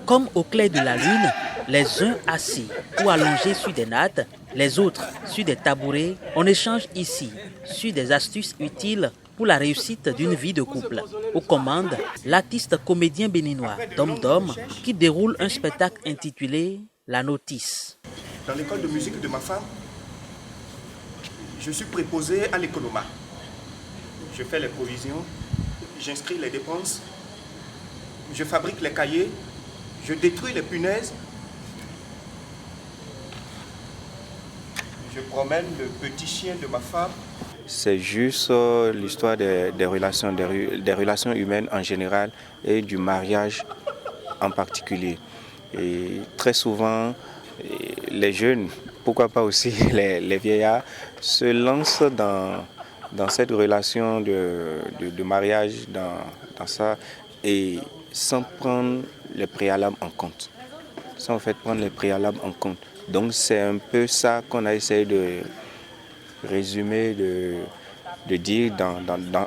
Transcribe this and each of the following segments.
Comme au clair de la lune, les uns assis ou allongés sur des nattes, les autres sur des tabourets, on échange ici sur des astuces utiles pour la réussite d'une vie de couple. Aux commandes, l'artiste comédien béninois Dom Dom qui déroule un spectacle intitulé La Notice. Dans l'école de musique de ma femme, je suis préposé à l'économat. Je fais les provisions, j'inscris les dépenses, je fabrique les cahiers, je détruis les punaises, je promène le petit chien de ma femme. C'est juste l'histoire des relations humaines en général et du mariage en particulier. Et très souvent, les jeunes, pourquoi pas aussi les vieillards, se lancent dans cette relation de mariage, dans ça, et sans prendre les préalables en compte. Sans en fait prendre les préalables en compte. Donc c'est un peu ça qu'on a essayé de résumer, de dire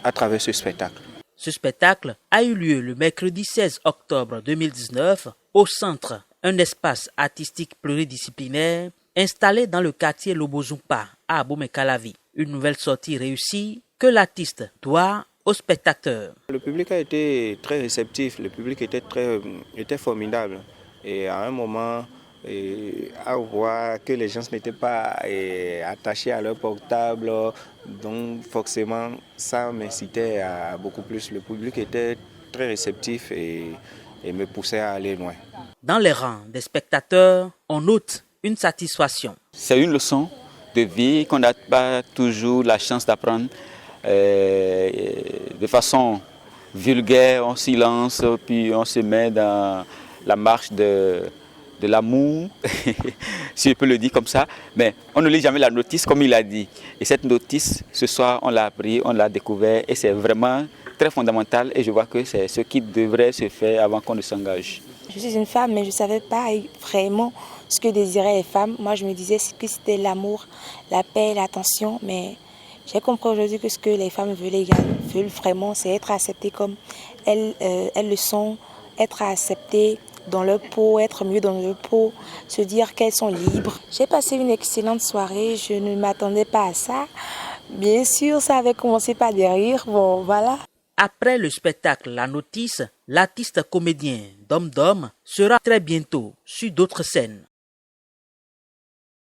à travers ce spectacle. Ce spectacle a eu lieu le mercredi 16 octobre 2019 au Centre, un espace artistique pluridisciplinaire installé dans le quartier Lobozumpa à Abomey-Calavi. Une nouvelle sortie réussie que l'artiste doit aux spectateurs. Le public a été très réceptif, le public était formidable. Et à un moment, à voir que les gens n'étaient pas attachés à leur portable, donc forcément ça m'incitait à beaucoup plus. Le public était très réceptif et me poussait à aller loin. Dans les rangs des spectateurs, on note une satisfaction. C'est une leçon de vie qu'on n'a pas toujours la chance d'apprendre de façon vulgaire, en silence, puis on se met dans la marche de l'amour, si je peux le dire comme ça, mais on ne lit jamais la notice comme il a dit. Et cette notice, ce soir, on l'a appris, on l'a découvert et c'est vraiment très fondamental et je vois que c'est ce qui devrait se faire avant qu'on ne s'engage. Je suis une femme, mais je ne savais pas vraiment ce que désiraient les femmes. Moi, je me disais que c'était l'amour, la paix, l'attention, mais j'ai compris aujourd'hui que ce que les femmes veulent vraiment, c'est être acceptées comme elles le sont, être acceptées dans leur peau, être mieux dans leur peau, se dire qu'elles sont libres. J'ai passé une excellente soirée, je ne m'attendais pas à ça. Bien sûr, ça avait commencé par des rires, bon voilà. Après le spectacle La Notice, l'artiste comédien Dom Dom sera très bientôt sur d'autres scènes.